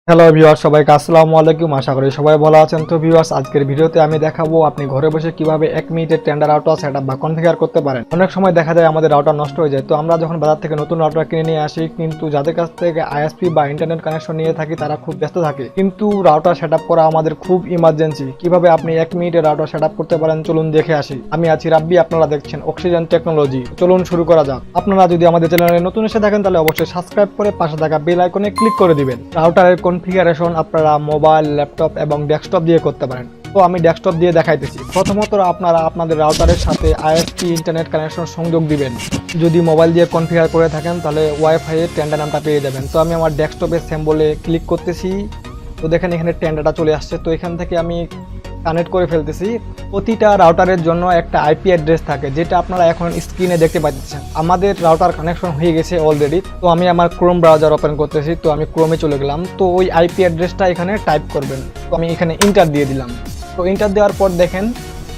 Hello viewers, সবাইকে আসসালামু আলাইকুম। আশা করি সবাই ভালো আছেন। তো ভিউয়ার্স, আজকের ভিডিওতে আমি দেখাবো আপনি ঘরে বসে কিভাবে 1 মিনিটের টেন্ডার রাউটার সেটআপ বা কনফিগার করতে পারেন। অনেক সময় দেখা যায় আমাদের রাউটার নষ্ট হয়ে যায়, তো আমরা যখন বাজার থেকে নতুন রাউটার কিনে নিয়ে আসি, কিন্তু যাদের কাছ থেকে আইএসপি বা ইন্টারনেট কানেকশন নিয়ে থাকি তারা খুব ব্যস্ত থাকে, কিন্তু রাউটার সেটআপ করা আমাদের খুব ইমার্জেন্সি। কিভাবে আপনি 1 মিনিটের রাউটার সেটআপ করতে পারেন চলুন দেখে আসি। আমি আছি রাব্বি, আপনারা দেখছেন অক্সিজেন টেকনোলজি। চলুন শুরু করা যাক। আপনারা যদি আমাদের চ্যানেলে নতুন এসে থাকেন তাহলে অবশ্যই সাবস্ক্রাইব করে পাশে থাকা বেল আইকনে ক্লিক করে দিবেন। রাউটারের কনফিগারেশন আপনারা মোবাইল, ল্যাপটপ এবং ডেস্কটপ দিয়ে করতে পারেন। তো আমি ডেস্কটপ দিয়ে দেখাইতেছি। প্রথমত আপনারা আপনাদের রাউটারের সাথে আইএসপি ইন্টারনেট কানেকশন সংযোগ দিবেন। যদি মোবাইল দিয়ে কনফিগার করে থাকেন তাহলে ওয়াইফাই এর টেন্ডার নামটা পেয়ে যাবেন। তো আমি আমার ডেস্কটপের সিম্বলে ক্লিক করতেছি। তো দেখেন এখানে টেন্ডারটা চলে আসছে। তো এখান থেকে আমি কানেক্ট করে ফেলতেছি। প্রতিটা রাউটারের জন্য একটা আইপি অ্যাড্রেস থাকে, যেটা আপনারা এখন স্ক্রিনে দেখতে পাচ্ছেন। আমাদের রাউটার কানেকশন হয়ে গেছে অলরেডি। তো আমি আমার ক্রোম ব্রাউজার ওপেন করতেছি। তো আমি ক্রোমে চলে গেলাম। তো ওই আইপি অ্যাড্রেসটা এখানে টাইপ করবেন। তো আমি এখানে ইন্টার দিয়ে দিলাম। তো ইন্টার দেওয়ার পর দেখেন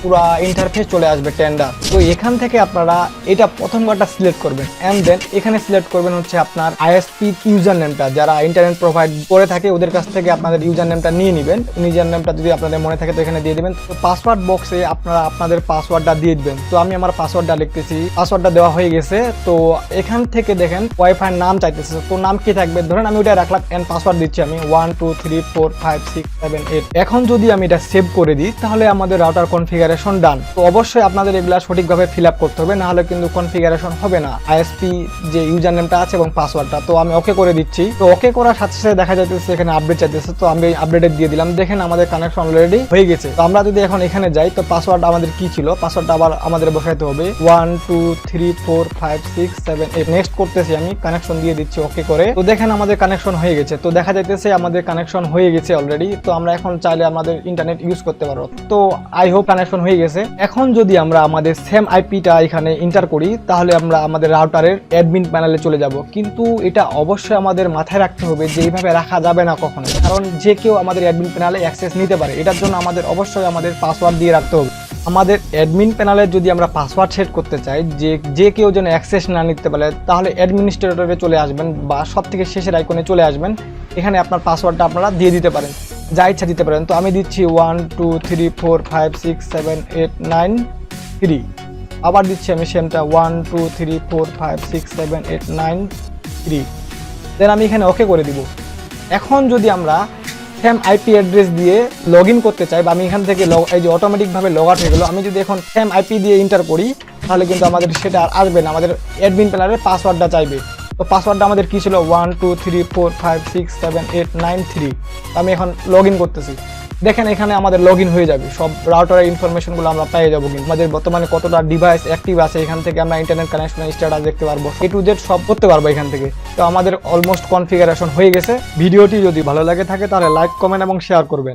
পুরো ইন্টারফেস চলে আসবে টেন্ডার। তো এখান থেকে আপনারা এটা প্রথমবারটা সিলেক্ট করবেন, এন্ড দেন এখানে সিলেক্ট করবেন হচ্ছে আপনার আইএসপি ইউজার নেমটা। যারা ইন্টারনেট প্রোভাইড করে থাকে ওদের কাছ থেকে আপনাদের ইউজার নেমটা নিয়ে নেবেন। ইউজার নেমটা যদি আপনাদের মনে থাকে তো এখানে দিয়ে দিবেন। তো পাসওয়ার্ড বক্সে আপনারা আপনাদের পাসওয়ার্ডটা দিয়ে দিবেন। তো আমি আমার পাসওয়ার্ডটা লিখতেছি। পাসওয়ার্ডটা দেওয়া হয়ে গেছে। তো এখান থেকে দেখেন ওয়াইফাই নাম চাইতেছে। তো নাম কি থাকবে, ধরেন আমি ওটা রাখলাম, এন্ড পাসওয়ার্ড দিচ্ছি আমি 1 2 3 4 5 6 7 8। এখন যদি আমি এটা সেভ করে দিই তাহলে আমাদের রাউটার কনফিগারেশন ডান। তো অবশ্যই আপনাদের এগুলা সঠিকভাবে ফিল আপ করতে হবে, না হলে কিন্তু কনফিগারেশন হবে না। আইএসপি যে ইউজার নেমটা আছে এবং পাসওয়ার্ডটা, তো আমি ওকে করে দিচ্ছি। তো ওকে করার সাথে সাথে দেখা যাচ্ছে এখানে আপডেট চাইতেছে। তো আমি আপডেট দিয়ে দিলাম। দেখেন আমাদের কানেকশন অলরেডি হয়ে গেছে। তো আমরা যদি এখন এখানে যাই, তো পাসওয়ার্ড আমাদের কি ছিল, পাসওয়ার্ডটা আবার আমাদের বসাইতে হবে 1 2 3 4 5 6 7 8। নেক্সট করতেছি, আমি কানেকশন দিয়ে দিচ্ছি ওকে করে। তো দেখেন আমাদের কানেকশন হয়ে গেছে। তো দেখা যাইতেছে আমাদের কানেকশন হয়ে গেছে অলরেডি। তো আমরা এখন চাইলে আমাদের ইন্টারনেট ইউজ করতে পারবো। তো আই হোপ কানেকশন হয়ে গেছে। এখন যদি আমরা আমাদের সেম আইপিটা এখানে এন্টার করি তাহলে আমরা আমাদের রাউটারের অ্যাডমিন প্যানেলে চলে যাব। কিন্তু এটা অবশ্যই আমাদের মাথায় রাখতে হবে যে এইভাবে রাখা যাবে না কখনো, কারণ যে কেউ আমাদের অ্যাডমিন প্যানেলে অ্যাক্সেস নিতে পারে। এটার জন্য আমাদের অবশ্যই আমাদের পাসওয়ার্ড দিয়ে রাখতে হবে। আমাদের অ্যাডমিন প্যানেলে যদি আমরা পাসওয়ার্ড সেট করতে চাই যে কেউ যেন অ্যাক্সেস না নিতে পারে, তাহলে অ্যাডমিনিস্ট্রেটরে চলে আসবেন বা সব থেকে শেষের আইকনে চলে আসবেন। এখানে আপনার পাসওয়ার্ডটা আপনারা দিয়ে দিতে পারেন, যা ইচ্ছা দিতে পারেন। তো আমি দিচ্ছি 1 2 3 4 5 6 7 8 9 3। আবার দিচ্ছি আমি সেমটা 1 2 3 4 5 6 7 8 9 3। দেন আমি এখানে ওকে করে দিব। এখন যদি আমরা সেম আইপি অ্যাড্রেস দিয়ে লগ ইন করতে চাই, বা আমি এখান থেকে এই যে অটোমেটিকভাবে লগ আউট হয়ে গেলো, আমি যদি এখন সেম আইপি দিয়ে এন্টার করি তাহলে কিন্তু আমাদের সেটা আর আসবে না। আমাদের অ্যাডমিন প্যানেলের পাসওয়ার্ডটা চাইবে। তো পাসওয়ার্ডটা আমাদের কি ছিল 1 2 3 4 5 6 7 8 9 3। আমি এখন লগ ইন করতেছি। দেখেন এখানে আমাদের লগ ইন হয়ে যাবে। সব রাউটারের ইনফরমেশনগুলো আমরা পেয়ে যাবো। কিন্তু আমাদের বর্তমানে কতটা ডিভাইস অ্যাক্টিভ আছে এখান থেকে আমরা ইন্টারনেট কানেকশনের স্ট্যাটাস দেখতে পারবো, A to Z সব করতে পারবো এখান থেকে। তো আমাদের অলমোস্ট কনফিগারেশন হয়ে গেছে। ভিডিওটি যদি ভালো লাগে থাকে তাহলে লাইক, কমেন্ট এবং শেয়ার করবেন।